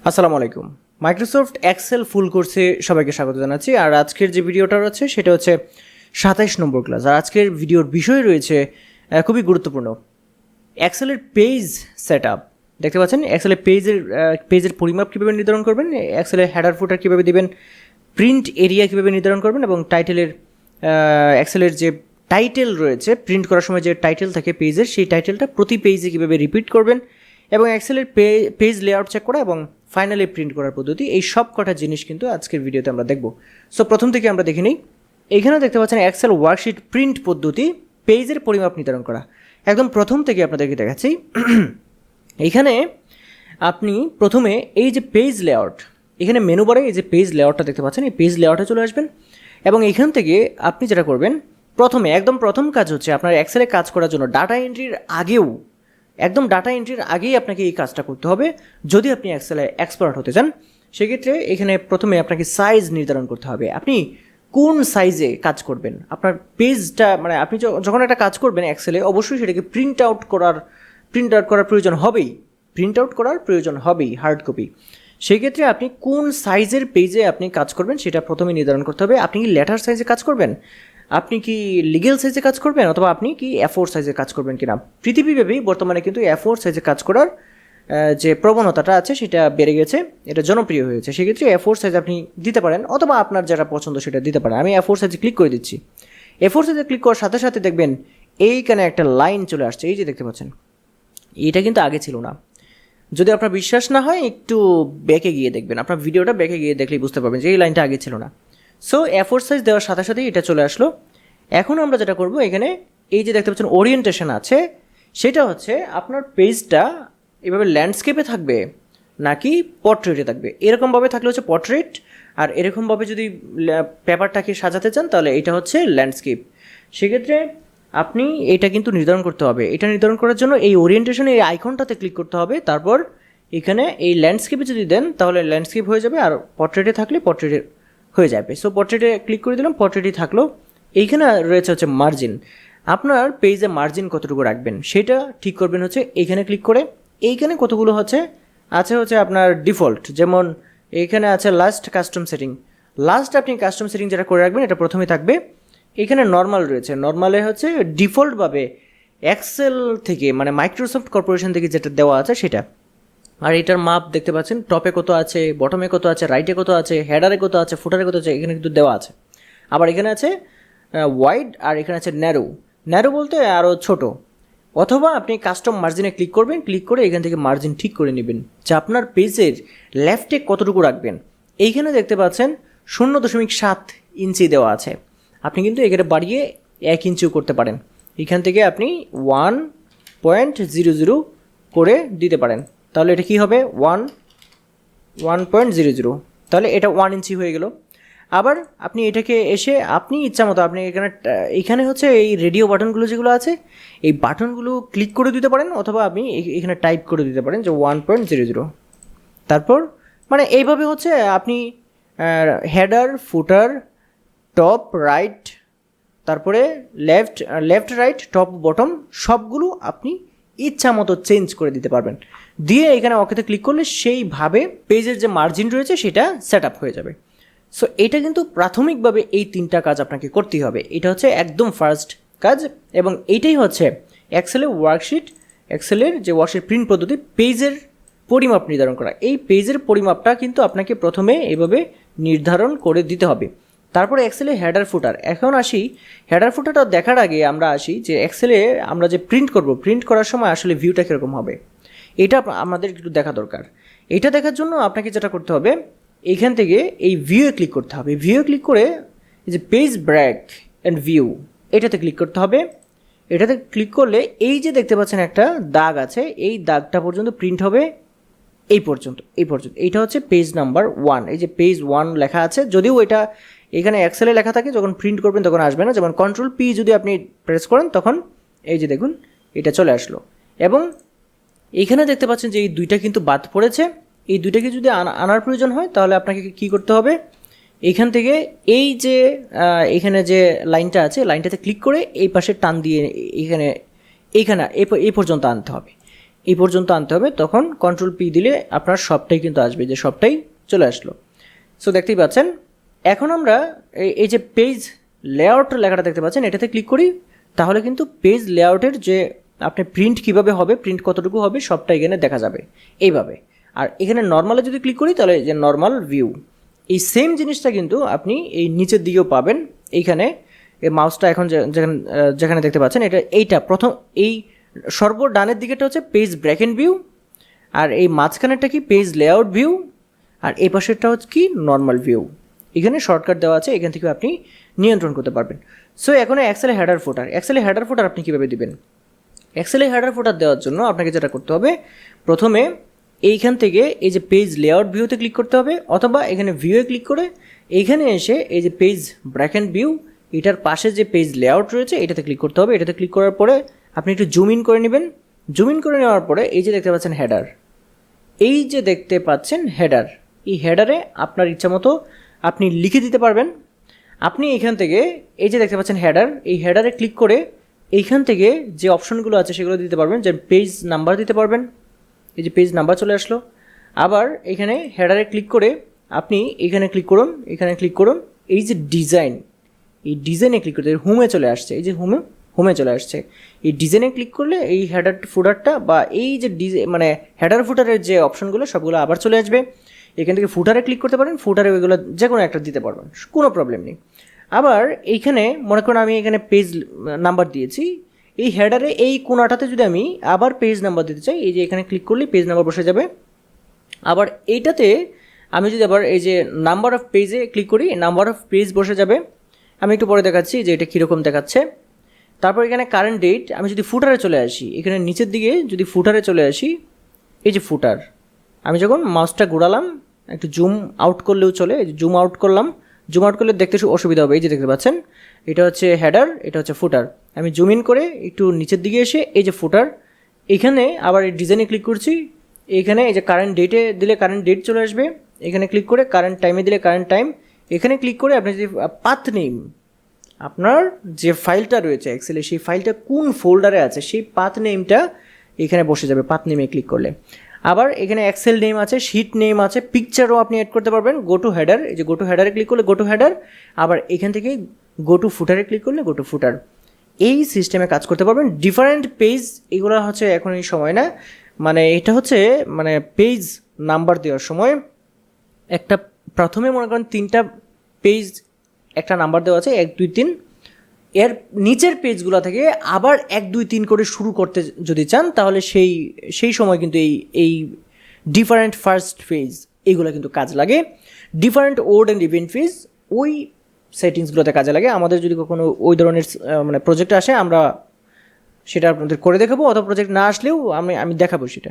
আসসালামু আলাইকুম। Microsoft Excel ফুল কোর্সে সবাইকে স্বাগত জানাচ্ছি। আর আজকের যে ভিডিওটা রয়েছে সেটা হচ্ছে 27 নম্বর ক্লাস। আর আজকের ভিডিওর বিষয় রয়েছে খুবই গুরুত্বপূর্ণ, এক্সেলের পেজ সেট আপ। দেখতে পাচ্ছেন এক্সেলের পেজের পরিমাপ কীভাবে নির্ধারণ করবেন, এক্সেলের হেডার ফুটার কীভাবে দেবেন, প্রিন্ট এরিয়া কীভাবে নির্ধারণ করবেন এবং টাইটেলের এক্সেলের যে টাইটেল রয়েছে প্রিন্ট করার সময় যে টাইটেল থাকে পেজের, সেই টাইটেলটা প্রতি পেজে কীভাবে রিপিট করবেন এবং এক্সেলের পেজ লেআউট চেক করা এবং ফাইনালি প্রিন্ট করার পদ্ধতি, এই সব কটা জিনিস কিন্তু আজকের ভিডিওতে আমরা দেখব। সো প্রথম থেকে আমরা দেখে নিই। এইখানে দেখতে পাচ্ছেন এক্সেল ওয়ার্কশিট প্রিন্ট পদ্ধতি, পেজের পরিমাপ নির্ধারণ করা। একদম প্রথম থেকে আপনাদেরকে দেখাচ্ছি। এইখানে আপনি প্রথমে এই যে পেজ লেআউট, এখানে মেনু বারে এই যে পেজ লেআউটটা দেখতে পাচ্ছেন, এই পেজ লেআউটে চলে আসবেন এবং এখান থেকে আপনি যেটা করবেন, প্রথমে একদম প্রথম কাজ হচ্ছে আপনার এক্সেলে কাজ করার জন্য ডাটা এন্ট্রির আগেই আপনাকে এই কাজটা করতে হবে। যদি আপনি এক্সেলে এক্সপার্ট হতে চান সেক্ষেত্রে এখানে প্রথমে আপনাকে সাইজ নির্ধারণ করতে হবে। আপনি কোন সাইজে কাজ করবেন, আপনার পেজটা মানে আপনি যখন একটা কাজ করবেন এক্সেলে, অবশ্যই সেটাকে প্রিন্ট আউট করার প্রয়োজন হবেই হার্ড কপি। সেই ক্ষেত্রে আপনি কোন সাইজের পেজে আপনি কাজ করবেন সেটা প্রথমে নির্ধারণ করতে হবে। আপনি কি লেটার সাইজে কাজ করবেন, আপনি কি লিগেল সাইজে কাজ করবেন, অথবা আপনি কি A4 সাইজে কাজ করবেন কিনা। পৃথিবীব্যাপী বর্তমানে কিন্তু A4 সাইজে কাজ করার যে প্রবণতাটা আছে সেটা বেড়ে গেছে, এটা জনপ্রিয় হয়েছে। সেক্ষেত্রে A4 সাইজ আপনি দিতে পারেন, অথবা আপনার যেটা পছন্দ সেটা দিতে পারেন। আমি A4 সাইজে ক্লিক করে দিচ্ছি। A4 সাইজে ক্লিক করার সাথে সাথে দেখবেন এইখানে একটা লাইন চলে আসছে, এই যে দেখতে পাচ্ছেন, এটা কিন্তু আগে ছিল না। যদি আপনার বিশ্বাস না হয় একটু ব্যাকে গিয়ে দেখবেন, আপনার ভিডিওটা ব্যাকে গিয়ে দেখলেই বুঝতে পারবেন যে এই লাইনটা আগে ছিল না। সো A4 সাইজ দেওয়ার সাথে সাথেই এটা চলে আসলো। এখন আমরা যেটা করব, এখানে এই যে দেখতে পাচ্ছেন ওরিয়েন্টেশন আছে, সেটা হচ্ছে আপনার পেজটা এভাবে ল্যান্ডস্কেপে থাকবে নাকি পোর্ট্রেটে থাকবে। এরকমভাবে থাকলে হচ্ছে পোর্ট্রেট, আর এরকমভাবে যদি পেপারটাকে সাজাতে চান তাহলে এটা হচ্ছে ল্যান্ডস্কেপ। সেক্ষেত্রে আপনি এটা কিন্তু নির্ধারণ করতে হবে। এটা নির্ধারণ করার জন্য এই ওরিয়েন্টেশনে এই আইকনটাতে ক্লিক করতে হবে, তারপর এখানে এই ল্যান্ডস্কেপে যদি দেন তাহলে ল্যান্ডস্কেপ হয়ে যাবে, আর পোর্ট্রেটে থাকলে পোর্ট্রেটে হয়ে যাবে। সো পোর্ট্রেটে ক্লিক করে দিলাম, পোর্ট্রেটই থাকলো। এইখানে রয়েছে হচ্ছে মার্জিন, আপনার পেজে মার্জিন কতটুকু রাখবেন সেটা ঠিক করবেন হচ্ছে এইখানে ক্লিক করে। এইখানে কতগুলো হচ্ছে আপনার ডিফল্ট, যেমন এইখানে আছে লাস্ট কাস্টম সেটিং। আপনি কাস্টম সেটিং যেটা করে রাখবেন এটা প্রথমে থাকবে। এখানে নর্মাল রয়েছে, নর্মালে হচ্ছে ডিফল্টভাবে এক্সেল থেকে মানে মাইক্রোসফট কর্পোরেশন থেকে যেটা দেওয়া আছে সেটা। আর এটার মাপ দেখতে পাচ্ছেন, টপে কত আছে, বটমে কত আছে, রাইটে কত আছে, হেডারে কত আছে, ফুটারে কত আছে, এখানে কিন্তু দেওয়া আছে। আবার এখানে আছে ওয়াইড, আর এখানে আছে ন্যারো বলতে আরও ছোট। অথবা আপনি কাস্টম মার্জিনে ক্লিক করবেন, ক্লিক করে এখান থেকে মার্জিন ঠিক করে নেবেন যে আপনার পেজের লেফটে কতটুকু রাখবেন। এইখানে দেখতে পাচ্ছেন 0.7 ইঞ্চি দেওয়া আছে, আপনি কিন্তু এখানে বাড়িয়ে 1 ইঞ্চিও করতে পারেন। এখান থেকে আপনি 1.00 করে দিতে পারেন, তাহলে এটা কী হবে 1.00, তাহলে এটা 1 ইঞ্চি হয়ে গেল। আবার আপনি এটাকে এসে আপনি ইচ্ছা মতো আপনি এখানে হচ্ছে এই রেডিও বাটনগুলো যেগুলো আছে এই বাটনগুলো ক্লিক করে দিতে পারেন, অথবা আপনি এখানে টাইপ করে দিতে পারেন যে 1.00। তারপর মানে এইভাবে হচ্ছে আপনি হেডার, ফুটার, টপ, রাইট, তারপরে লেফট রাইট, টপ, বটম সবগুলো আপনি ইচ্ছা মতো চেঞ্জ করে দিতে পারবেন। দিয়ে এখানে ওকেতে ক্লিক করলে সেইভাবে পেজের যে মার্জিন রয়েছে সেটা সেট আপ হয়ে যাবে। সো এটা কিন্তু প্রাথমিকভাবে এই 3টা কাজ আপনাকে করতেই হবে। এটা হচ্ছে একদম ফার্স্ট কাজ, এবং এইটাই হচ্ছে এক্সেলের যে ওয়ার্কশিট প্রিন্ট পদ্ধতি, পেজের পরিমাপ নির্ধারণ করা। এই পেজের পরিমাপটা কিন্তু আপনাকে প্রথমে এভাবে নির্ধারণ করে দিতে হবে। তারপরে এক্সেলে হেডার ফুটার। এখন আসি হেডার ফুটারটা দেখার আগে আমরা আসি যে এক্সেলে আমরা যে প্রিন্ট করার সময় আসলে ভিউটা কীরকম হবে এটা আমাদের একটু দেখা দরকার। এটা দেখার জন্য আপনাকে যেটা করতে হবে, এইখান থেকে এই ভিউয়ে ক্লিক করতে হবে। ভিউয়ে ক্লিক করে এই যে পেজ ব্রেক অ্যান্ড ভিউ এটাতে ক্লিক করতে হবে। এটাতে ক্লিক করলে এই যে দেখতে পাচ্ছেন একটা দাগ আছে, এই দাগটা পর্যন্ত প্রিন্ট হবে এই পর্যন্ত। এইটা হচ্ছে পেজ নাম্বার 1। এই যে পেজ 1 লেখা আছে, যদিও এটা এখানে এক্সেলে লেখা থাকে, যখন প্রিন্ট করবেন তখন আসবে না। যেমন Ctrl+P যদি আপনি প্রেস করেন তখন এই যে দেখুন এটা চলে আসলো। এবং এইখানে দেখতে পাচ্ছেন যে এই 2টা কিন্তু বাদ পড়েছে। এই 2টাকে যদি আনার প্রয়োজন হয় তাহলে আপনাকে কী করতে হবে, এইখান থেকে এই যে এখানে যে লাইনটা আছে লাইনটাতে ক্লিক করে এই পাশে টান দিয়ে এইখানে এই পর্যন্ত আনতে হবে। এই পর্যন্ত আনতে হবে, তখন কন্ট্রোল পি দিলে আপনার সবটাই কিন্তু আসবে, যে সবটাই চলে আসলো। সো দেখতেই পাচ্ছেন। এখন আমরা এই যে পেজ লেআউট লেখাটা দেখতে পাচ্ছেন, এটাতে ক্লিক করি, তাহলে কিন্তু পেজ লেআউটের যে আপনি প্রিন্ট কিভাবে হবে, প্রিন্ট কতটুকু হবে, সবটা এখানে দেখা যাবে এইভাবে। আর এখানে নর্মালে যদি ক্লিক করি, তাহলে যে নর্মাল ভিউ, এই সেম জিনিসটা কিন্তু আপনি এই নিচের দিকেও পাবেন। এইখানে এই মাউসটা এখন যেখানে দেখতে পাচ্ছেন, এইটা প্রথম, এই সর্ব ডানের দিকেটা হচ্ছে পেজ ব্র্যাকেট ভিউ, আর এই মাঝখানেরটা কি পেজ লেআউট ভিউ, আর এই পাশেরটা হচ্ছে কি নর্মাল ভিউ। এখানে শর্টকাট দেওয়া আছে, এখান থেকে আপনি নিয়ন্ত্রণ করতে পারবেন। সো এখন এক্সেলে হেডার ফুটার আপনি কীভাবে দিবেন? এক্সেলে হেডার ফুটার দেওয়ার জন্য আপনাকে যেটা করতে হবে, প্রথমে এইখান থেকে এই যে পেজ লেআউট ভিউতে ক্লিক করতে হবে, অথবা এখানে ভিউয়ে ক্লিক করে এইখানে এসে এই যে পেজ ব্র্যাকেট ভিউ, এটার পাশে যে পেজ লেআউট রয়েছে এটাতে ক্লিক করতে হবে। এটাতে ক্লিক করার পরে আপনি একটু জুম ইন করে নেবেন। জুম ইন করে নেওয়ার পরে এই যে দেখতে পাচ্ছেন হেডার, এই হেডারে আপনার ইচ্ছা মতো আপনি লিখে দিতে পারবেন। আপনি এইখান থেকে এই যে দেখতে পাচ্ছেন হেডার, এই হেডারে ক্লিক করে এইখান থেকে যে অপশনগুলো আছে সেগুলো দিতে পারবেন, যে পেজ নাম্বার দিতে পারবেন। এই যে পেজ নাম্বার চলে আসলো। আবার এখানে হেডারে ক্লিক করে আপনি এখানে ক্লিক করুন, এই যে ডিজাইন, এই ডিজাইনে ক্লিক করতে হোমে চলে আসছে, এই যে হোমে চলে আসছে। এই ডিজাইনে ক্লিক করলে এই হেডার ফুটারটা বা এই যে মানে হেডার ফুটারের যে অপশনগুলো সবগুলো আবার চলে আসবে। এখান থেকে ফুটারে ক্লিক করতে পারেন, ফুটারে ওইগুলো যে কোনো একটা দিতে পারবেন, কোনো প্রবলেম নেই। আবার এইখানে মনে করুন আমি এখানে পেজ নাম্বার দিয়েছি, এই হেডারে এই কোনাটাতে যদি আমি আবার পেজ নাম্বার দিতে চাই, এই যে এখানে ক্লিক করলে পেজ নাম্বার বসে যাবে। আবার এইটাতে আমি যদি আবার এই যে নাম্বার অফ পেজে ক্লিক করি, নাম্বার অফ পেজ বসে যাবে। আমি একটু পরে দেখাচ্ছি যে এটা কীরকম দেখাচ্ছে। তারপর এখানে কারেন্ট ডেট, আমি যদি ফুটারে চলে আসি, এখানে নিচের দিকে যদি ফুটারে চলে আসি, এই যে ফুটার, আমি যখন মাউসটা ঘোরালাম, একটু জুম আউট করলেও চলে, জুম আউট করলে দেখতে অসুবিধা হবে। এই যে দেখতে পাচ্ছেন, এটা হচ্ছে হেডার, এটা হচ্ছে ফুটার। আমি জুম ইন করে একটু নিচের দিকে এসে এই যে ফুটার, এখানে আবার এই ডিজাইনে ক্লিক করছি, এখানে এই যে কারেন্ট ডেটে দিলে কারেন্ট ডেট চলে আসবে। এখানে ক্লিক করে কারেন্ট টাইমে দিলে কারেন্ট টাইম। এখানে ক্লিক করে আপনি যদি পাথ নেম, আপনার যে ফাইলটা রয়েছে এক্সেলে, সেই ফাইলটা কোন ফোল্ডারে আছে সেই পাথ নেমটা এখানে বসে যাবে পাথ নেমে ক্লিক করলে। আবার এখানে এক্সেল নেম আছে, শিট নেম আছে, পিকচারও আপনি অ্যাড করতে পারবেন। গো টু হেডার, এই যে গো টু হেডারে ক্লিক করলে গো টু হেডার। আবার এখান থেকে গো টু ফুটারে ক্লিক করলে গো টু ফুটার। এই সিস্টেমে কাজ করতে পারবেন। ডিফারেন্ট পেজ, এগুলো হচ্ছে এখন এই সময় না, মানে এটা হচ্ছে মানে পেজ নাম্বার দেওয়ার সময় একটা প্রথমে মনে করেন 3টা পেজ একটা নাম্বার দেওয়া আছে 1 2 3, এর নিচের পেজগুলো থেকে আবার 1 2 3 করে শুরু করতে যদি চান, তাহলে সেই সময় কিন্তু এই ডিফারেন্ট ফার্স্ট ফেজ এইগুলো কিন্তু কাজ লাগে। Different odd and event phase ওই সেটিংসগুলোতে কাজে লাগে। আমাদের যদি কখনো ওই ধরনের মানে প্রজেক্ট আসে, আমরা সেটা আপনাদের করে দেখাবো, অথবা প্রজেক্ট না আসলেও আমি দেখাবো সেটা।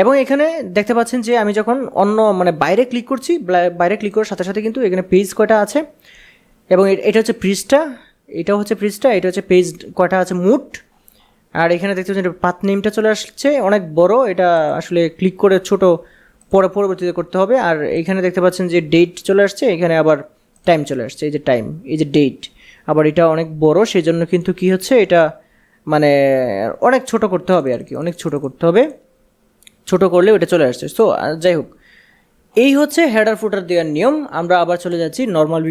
এবং এখানে দেখতে পাচ্ছেন যে আমি যখন অন্য মানে বাইরে ক্লিক করছি, বাইরে ক্লিক করার সাথে সাথে কিন্তু এখানে পেজ কয়টা আছে, এবং এটা হচ্ছে পৃষ্ঠা, এটা হচ্ছে পেজ কয়টা আছে মোট। আর এখানে দেখতে পাচ্ছেন পাথ নেমটা চলে আসছে অনেক বড়, এটা আসলে ক্লিক করে ছোট পরবর্তীতে করতে হবে। আর এখানে দেখতে পাচ্ছেন যে ডেট চলে আসছে, এখানে আবার টাইম চলে আসছে, এই যে টাইম, এই যে ডেট, আবার এটা অনেক বড়, সেই জন্য কিন্তু কি হচ্ছে এটা মানে অনেক ছোট করতে হবে আর কি, অনেক ছোট করতে হবে, ছোট করলে ওটা চলে আসছে। সো যাই হোক, এই হচ্ছে হেডার ফুটার দেওয়ার নিয়ম। আমরা আবার চলে যাচ্ছি নর্মাল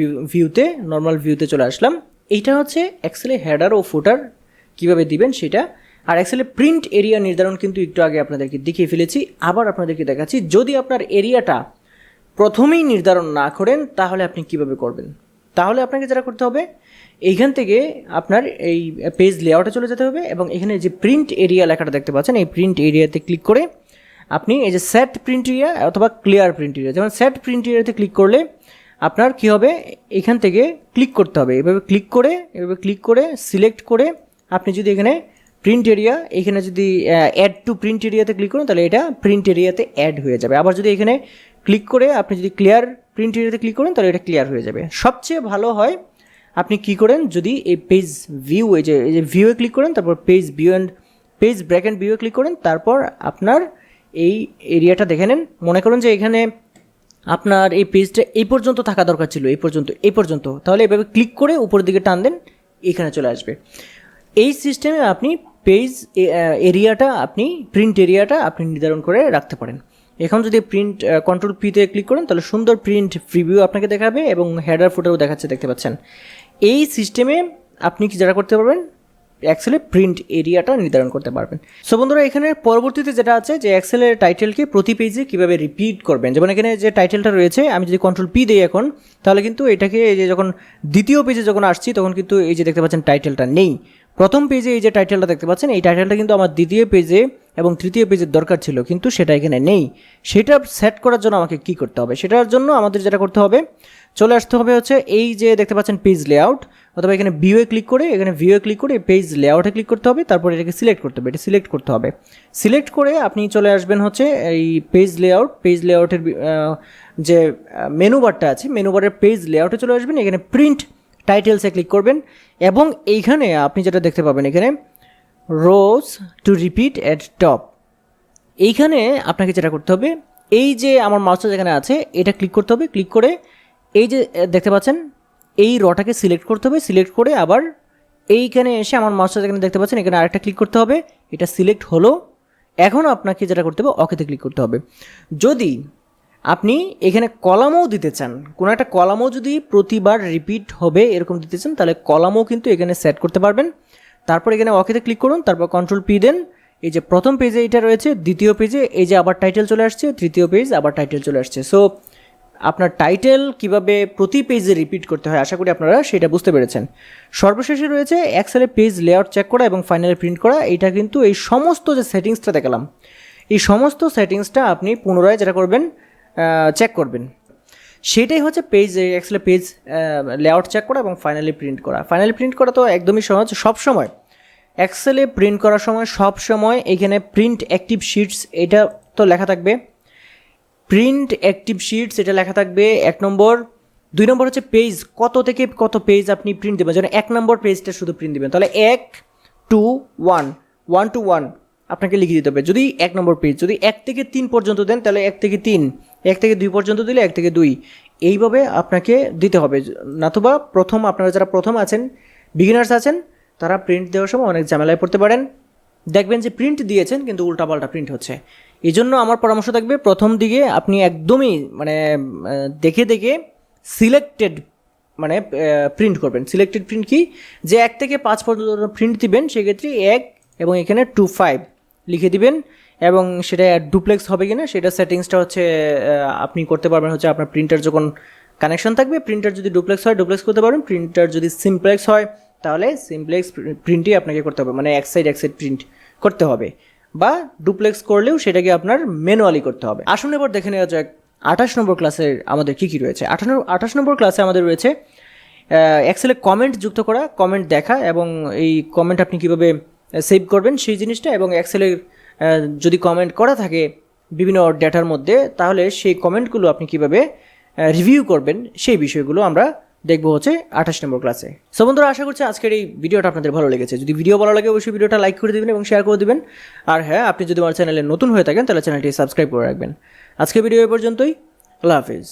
ভিউতে চলে আসলাম। এইটা হচ্ছে এক্সেলে হেডার ও ফুটার কীভাবে দিবেন সেটা। আর এক্সেলে প্রিন্ট এরিয়া নির্ধারণ কিন্তু একটু আগে আপনাদেরকে দেখিয়ে ফেলেছি, আবার আপনাদেরকে দেখাচ্ছি। যদি আপনার এরিয়াটা প্রথমেই নির্ধারণ না করেন, তাহলে আপনি কিভাবে করবেন? তাহলে আপনাকে যেটা করতে হবে, এইখান থেকে আপনার এই পেজ লেআউটে চলে যেতে হবে, এবং এখানে যে প্রিন্ট এরিয়া লেখাটা দেখতে পাচ্ছেন, এই প্রিন্ট এরিয়াতে ক্লিক করে আপনি এই যে সেট প্রিন্ট এরিয়া অথবা ক্লিয়ার প্রিন্ট এরিয়া, যেমন সেট প্রিন্ট এরিয়াতে ক্লিক করলে আপনার কি হবে, এখান থেকে ক্লিক করতে হবে, এভাবে ক্লিক করে সিলেক্ট করে আপনি যদি এখানে প্রিন্ট এরিয়া, এখানে যদি অ্যাড টু প্রিন্ট এরিয়াতে ক্লিক করেন, তাহলে এটা প্রিন্ট এরিয়াতে অ্যাড হয়ে যাবে। আবার যদি এখানে ক্লিক করে আপনি যদি ক্লিয়ার প্রিন্ট এরিয়াতে ক্লিক করেন, তাহলে এটা ক্লিয়ার হয়ে যাবে। সবচেয়ে ভালো হয় আপনি কি করেন, যদি এই পেজ ভিউ, এই যে ভিউয়ে ক্লিক করেন, তারপর page view and page bracket ভিউয়ে ক্লিক করেন, তারপর আপনার এই এরিয়াটা দেখে নেন। মনে করুন যে এখানে আপনার এই পেজটা এই পর্যন্ত থাকা দরকার ছিল, এই পর্যন্ত, তাহলে এভাবে ক্লিক করে উপরের দিকে টান দেন, এখানে চলে আসবে। এই সিস্টেমে আপনি পেজ এরিয়াটা আপনি প্রিন্ট এরিয়াটা আপনি নির্ধারণ করে রাখতে পারেন। এখন যদি প্রিন্ট কন্ট্রোল পিতে ক্লিক করেন তাহলে সুন্দর প্রিন্ট প্রিভিউ আপনাকে দেখাবে এবং হেডার ফুটারও দেখাচ্ছে, দেখতে পাচ্ছেন। এই সিস্টেমে আপনি কি যারা করতে পারবেন, এক্সেলে প্রিন্ট এরিয়াটা নির্ধারণ করতে পারবেন। সো বন্ধুরা, এখানে পরবর্তীতে যেটা আছে যে এক্সেলের টাইটেলকে প্রতি পেজে কীভাবে রিপিট করবেন। যেমন এখানে যে টাইটেলটা রয়েছে, আমি যদি কন্ট্রোল পি দিই এখন, তাহলে কিন্তু এটাকে এই যে যখন দ্বিতীয় পেজে যখন আসছি তখন কিন্তু এই যে দেখতে পাচ্ছেন টাইটেলটা নেই। প্রথম পেজে এই যে টাইটেলটা দেখতে পাচ্ছেন, এই টাইটেলটা কিন্তু আমার দ্বিতীয় পেজে এবং তৃতীয় পেজের দরকার ছিল, কিন্তু সেটা এখানে নেই। সেটা সেট করার জন্য আমাকে কি করতে হবে, সেটার জন্য আমাদের যেটা করতে হবে, চলে আসতে হবে হচ্ছে এই যে দেখতে পাচ্ছেন পেজ লেআউট, অথবা এখানে ভিউয়ে ক্লিক করে, এখানে ভিউয়ে ক্লিক করে পেজ লেআউটে ক্লিক করতে হবে, তারপর এটাকে সিলেক্ট করতে হবে, এটা সিলেক্ট করতে হবে। সিলেক্ট করে আপনি চলে আসবেন হচ্ছে এই পেজ লেআউট, পেজ লেআউটের যে মেনু বারটা আছে, মেনু বারের পেজ লেআউটে চলে আসবেন, এখানে প্রিন্ট টাইটেলসে ক্লিক করবেন এবং এইখানে আপনি যেটা দেখতে পাবেন এখানে রোজ টু রিপিট অ্যাট টপ, এইখানে আপনাকে যেটা করতে হবে, এই যে আমার মাউসটা যেখানে আছে এটা ক্লিক করতে হবে। ক্লিক করে এই যে দেখতে পাচ্ছেন এই রটাকে সিলেক্ট করতে হবে, সিলেক্ট করে আবার এইখানে এসে আমার মাউসটা যেখানে দেখতে পাচ্ছেন এখানে আরেকটা ক্লিক করতে হবে, এটা সিলেক্ট হলো। এখন আপনাকে যেটা করতে হবে ওকেতে ক্লিক করতে হবে। যদি আপনি এখানে কলামও দিতে চান, কোনো একটা কলামও যদি প্রতিবার রিপিট হবে এরকম দিতে চান, তাহলে কলামও কিন্তু এখানে সেট করতে পারবেন। তারপর এখানে ওকেতে ক্লিক করুন, তারপর কন্ট্রোল পি দেন। এই যে প্রথম পেজে এটা রয়েছে, দ্বিতীয় পেজে এই যে আবার টাইটেল চলে আসছে, তৃতীয় পেজ আবার টাইটেল চলে আসছে। সো আপনার টাইটেল কিভাবে প্রতি পেজে রিপিট করতে হয় আশা করি আপনারা সেটা বুঝতে পেরেছেন। সর্বশেষে রয়েছে এক্সেলে পেজ লেআউট চেক করা এবং ফাইনালি প্রিন্ট করা। এটা কিন্তু এই সমস্ত যে সেটিংসটা দেখালাম, এই সমস্ত সেটিংসটা আপনি পুনরায় যেটা করবেন চেক করবেন, সেটাই হচ্ছে পেজ এক্সেলে পেজ লেআউট চেক করা এবং ফাইনালি প্রিন্ট করা। ফাইনালি প্রিন্ট করা তো একদমই সহজ। সবসময় এক্সেলে প্রিন্ট করার সময় সবসময় এখানে প্রিন্ট অ্যাক্টিভ শিটস এটা তো লেখা থাকবে, প্রিন্ট অ্যাক্টিভ শিটস এটা লেখা থাকবে 1 নম্বর। 2 নম্বর হচ্ছে পেজ, কত থেকে কত পেজ আপনি প্রিন্ট দেবেন। যেন 1 নম্বর পেজটা শুধু প্রিন্ট দেবেন, তাহলে 1 to 1 1 to 1 আপনাকে লিখে দিতে হবে। যদি 1 নম্বর পেজ, যদি 1 থেকে 3 পর্যন্ত দেন তাহলে 1 থেকে 3, 1 থেকে 2 পর্যন্ত দিলে 1 থেকে 2, এইভাবে আপনাকে দিতে হবে। নতুবা আপনারা যারা প্রথম আছেন, বিগিনার্স আছেন, তারা প্রিন্ট দেওয়ার সময় অনেক ঝামেলায় পড়তে পারেন। দেখবেন যে প্রিন্ট দিয়েছেন কিন্তু উল্টাপাল্টা প্রিন্ট হচ্ছে। এই জন্য আমার পরামর্শ থাকবে, প্রথম দিকে আপনি একদমই দেখে দেখে সিলেক্টেড প্রিন্ট করবেন। সিলেক্টেড প্রিন্ট কি, যে 1 থেকে 5 পর্যন্ত প্রিন্ট দিবেন, সেক্ষেত্রে 1 এবং এখানে 2 5 লিখে দিবেন এবং সেটা ডুপ্লেক্স হবে কিনা সেটা সেটিংসটা হচ্ছে আপনি করতে পারবেন হচ্ছে আপনার প্রিন্টার যখন কানেকশন থাকবে। প্রিন্টার যদি ডুপ্লেক্স হয় ডুপ্লেক্স করতে পারবেন, প্রিন্টার যদি সিমপ্লেক্স হয় তাহলে সিমপ্লেক্স প্রিন্টই আপনাকে করতে হবে, এক সাইড প্রিন্ট করতে হবে, বা ডুপ্লেক্স করলেও সেটাকে আপনার ম্যানুয়ালি করতে হবে। আসুন এবার দেখে নেওয়া যাক 28 নম্বর ক্লাসের আমাদের কী কী রয়েছে। 28 নম্বর ক্লাসে আমাদের রয়েছে এক্সেলে কমেন্ট যুক্ত করা, কমেন্ট দেখা এবং এই কমেন্ট আপনি কীভাবে সেভ করবেন সেই জিনিসটা, এবং এক্সেলের যদি কমেন্ট করা থাকে বিভিন্ন ডেটার মধ্যে তাহলে সেই কমেন্টগুলো আপনি কীভাবে রিভিউ করবেন সেই বিষয়গুলো আমরা দেখবো হচ্ছে 28 নম্বর ক্লাসে। সো বন্ধুরা, আশা করছি আজকের এই ভিডিওটা আপনাদের ভালো লেগেছে। যদি ভিডিও ভালো লাগে অবশ্যই ভিডিওটা লাইক করে দেবেন এবং শেয়ার করে দেবেন। আর হ্যাঁ, আপনি যদি আমার চ্যানেলে নতুন হয়ে থাকেন তাহলে চ্যানেলটি সাবস্ক্রাইব করে রাখবেন। আজকের ভিডিও এ পর্যন্তই। আল্লাহ হাফিজ।